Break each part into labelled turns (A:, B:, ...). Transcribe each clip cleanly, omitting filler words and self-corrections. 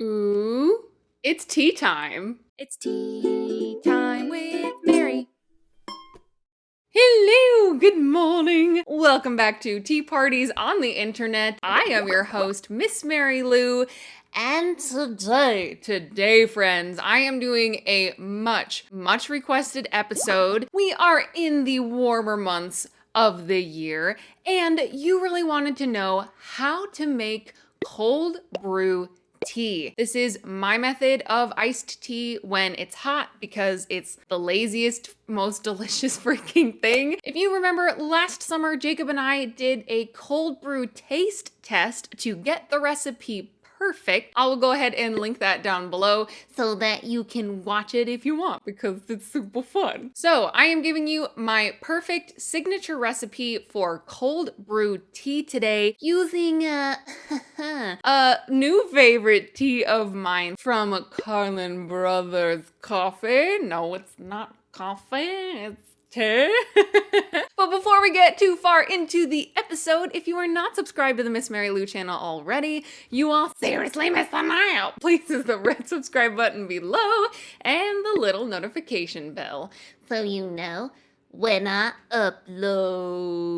A: Ooh, it's tea time.
B: It's tea time with Mary.
A: Hello, good morning. Welcome back to Tea Parties on the Internet. I am your host, Miss Mary Lou. And today, friends, I am doing a much requested episode. We are in the warmer months of the year, and you really wanted to know how to make cold brew tea. This is my method of iced tea when it's hot because it's the laziest, most delicious freaking thing. If you remember last summer, Jacob and I did a cold brew taste test to get the recipe perfect. I will go ahead and link that down below so that you can watch it if you want because it's super fun. So I am giving you my perfect signature recipe for cold brew tea today using a new favorite tea of mine from Carlin Brothers coffee. No, it's not coffee, it's tea. But before we get too far into the episode, if you are not subscribed to the Miss Mary Lou channel already, you all seriously missed them out. Please hit the red subscribe button below and the little notification bell so you know when I upload.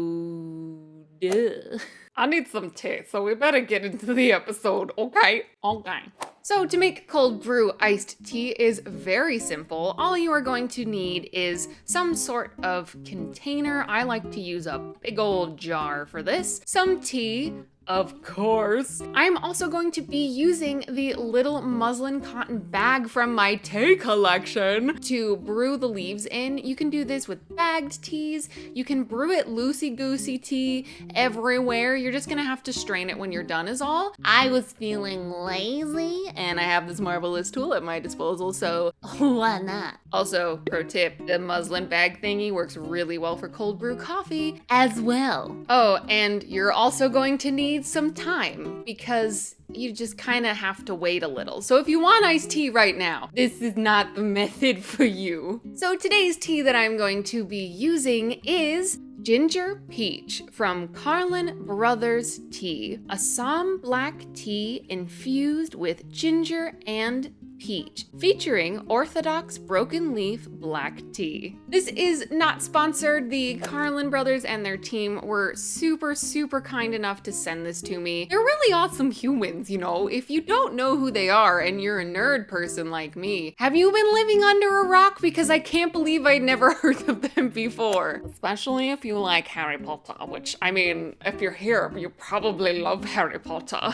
A: I need some tea, so we better get into the episode, okay? Okay. So to make cold brew iced tea is very simple. All you are going to need is some sort of container. I like to use a big old jar for this. Some tea, of course. I'm also going to be using the little muslin cotton bag from my tea collection to brew the leaves in. You can do this with bagged teas. You can brew it loosey-goosey tea everywhere. You're just gonna have to strain it when you're done is all. I was feeling lazy and I have this marvelous tool at my disposal, so why not? Also, pro tip, the muslin bag thingy works really well for cold brew coffee as well. Oh, and you're also going to need some time because you just kind of have to wait a little. So if you want iced tea right now, this is not the method for you. So today's tea that I'm going to be using is Ginger Peach from Carlin Brothers Tea, Assam black tea infused with ginger and peach, featuring orthodox broken leaf black tea. This is not sponsored. The Carlin Brothers and their team were super kind enough to send this to me. They're really awesome humans, you know. If you don't know who they are and you're a nerd person like me, have you been living under a rock? Because I can't believe I'd never heard of them before. Especially if you like Harry Potter, which, I mean, if you're here, you probably love Harry Potter.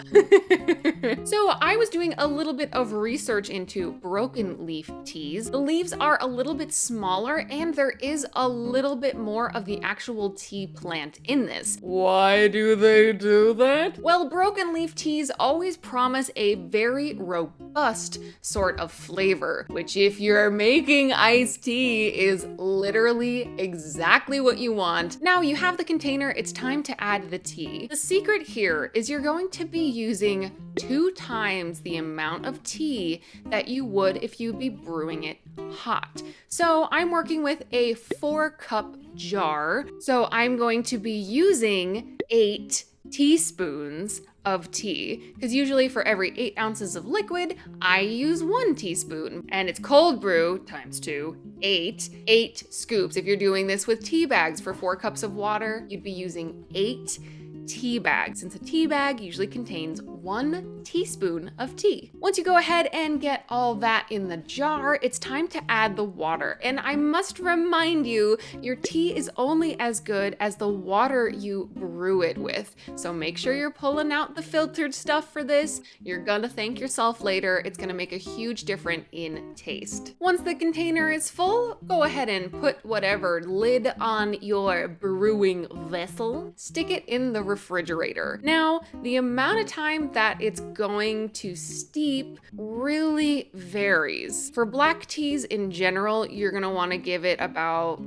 A: So I was doing a little bit of research into broken leaf teas. The leaves are a little bit smaller and there is a little bit more of the actual tea plant in this. Why do they do that? Well, broken leaf teas always promise a very robust sort of flavor, which if you're making iced tea is literally exactly what you want. Now you have the container, it's time to add the tea. The secret here is you're going to be using 2 times the amount of tea that you would if you'd be brewing it hot. So I'm working with a 4-cup jar. So I'm going to be using 8 teaspoons of tea, because usually for every 8 ounces of liquid, I use 1 teaspoon, and it's cold brew times 2, 8 scoops. If you're doing this with tea bags for 4 cups of water, you'd be using 8 tea bags, since a tea bag usually contains 1 teaspoon of tea. Once you go ahead and get all that in the jar, it's time to add the water. And I must remind you, your tea is only as good as the water you brew it with. So make sure you're pulling out the filtered stuff for this. You're gonna thank yourself later. It's gonna make a huge difference in taste. Once the container is full, go ahead and put whatever lid on your brewing vessel. Stick it in the refrigerator. Now, the amount of time that it's going to steep really varies. For black teas in general, you're gonna wanna give it about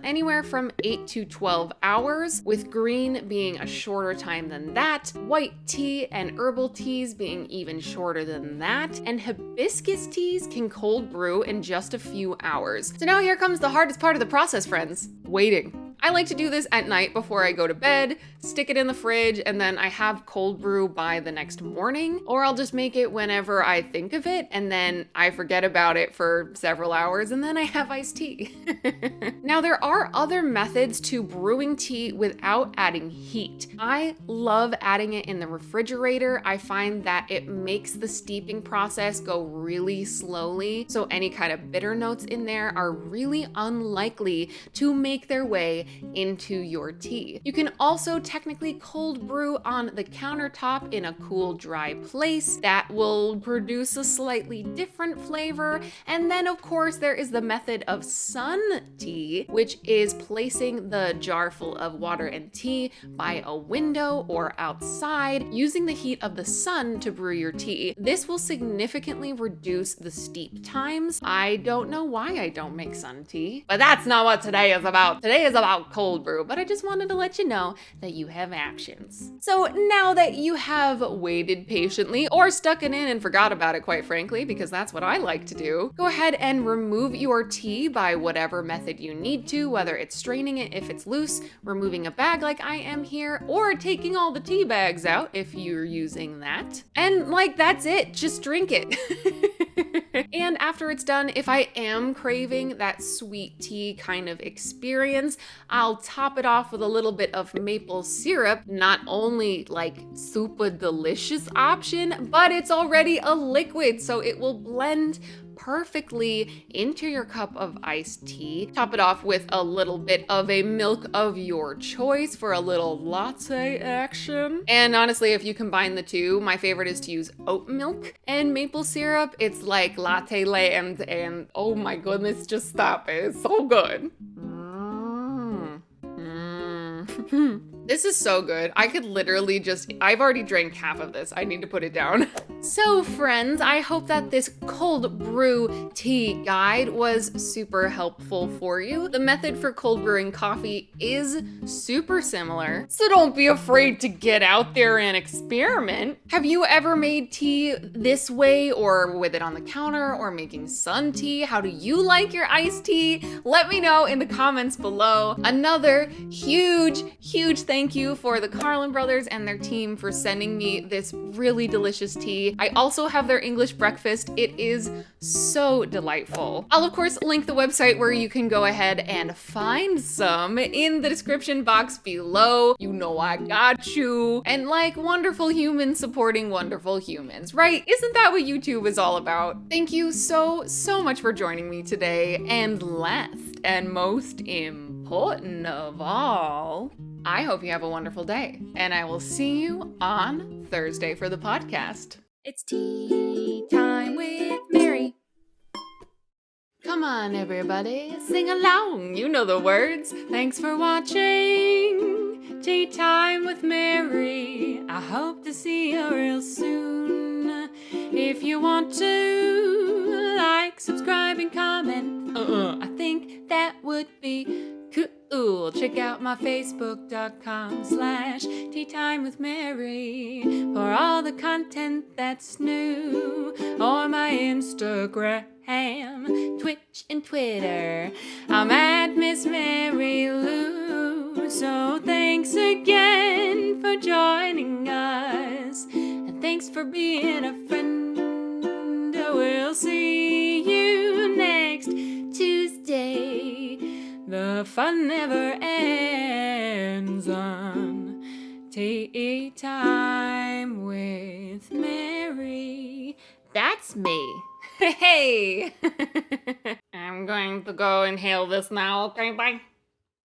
A: anywhere from 8 to 12 hours, with green being a shorter time than that, white tea and herbal teas being even shorter than that, and hibiscus teas can cold brew in just a few hours. So now here comes the hardest part of the process, friends, waiting. I like to do this at night before I go to bed, stick it in the fridge, and then I have cold brew by the next morning, or I'll just make it whenever I think of it, and then I forget about it for several hours, and then I have iced tea. Now, there are other methods to brewing tea without adding heat. I love adding it in the refrigerator. I find that it makes the steeping process go really slowly, so any kind of bitter notes in there are really unlikely to make their way into your tea. You can also technically cold brew on the countertop in a cool, dry place that will produce a slightly different flavor. And then, of course, there is the method of sun tea, which is placing the jar full of water and tea by a window or outside, using the heat of the sun to brew your tea. This will significantly reduce the steep times. I don't know why I don't make sun tea, but that's not what today is about. Today is about cold brew, but I just wanted to let you know that you have options. So now that you have waited patiently or stuck it in and forgot about it, quite frankly, because that's what I like to do, go ahead and remove your tea by whatever method you need to, whether it's straining it if it's loose, removing a bag like I am here, or taking all the tea bags out if you're using that. And like, that's it, just drink it. And after it's done, if I am craving that sweet tea kind of experience, I'll top it off with a little bit of maple syrup. Not only like super delicious option, but it's already a liquid, so it will blend perfectly into your cup of iced tea. Top it off with a little bit of a milk of your choice for a little latte action. And honestly, if you combine the two, my favorite is to use oat milk and maple syrup. It's like latte land, and oh my goodness, just stop it. It's so good. This is so good. I could literally I've already drank half of this. I need to put it down. So friends, I hope that this cold brew tea guide was super helpful for you. The method for cold brewing coffee is super similar, so don't be afraid to get out there and experiment. Have you ever made tea this way, or with it on the counter, or making sun tea? How do you like your iced tea? Let me know in the comments below. Another huge thank you for the Carlin Brothers and their team for sending me this really delicious tea. I also have their English breakfast. It is so delightful. I'll of course link the website where you can go ahead and find some in the description box below. You know I got you. And like wonderful humans supporting wonderful humans, right? Isn't that what YouTube is all about? Thank you so much for joining me today. And last and most important of all, I hope you have a wonderful day, and I will see you on Thursday for the podcast.
B: It's tea time with Mary.
A: Come on, everybody, sing along. You know the words. Thanks for watching Tea Time with Mary. I hope to see you real soon. If you want to like, subscribe, and comment, I think that would be cool. Check out my facebook.com/Tea Time with Mary for all the content that's new, or my Instagram, Twitch, and Twitter. I'm at Miss Mary Lou. So thanks again for joining us, and thanks for being a friend. We'll see you next Tuesday. The fun never ends on Tea Time with Mary. That's me. Hey! I'm going to go inhale this now, okay? Bye.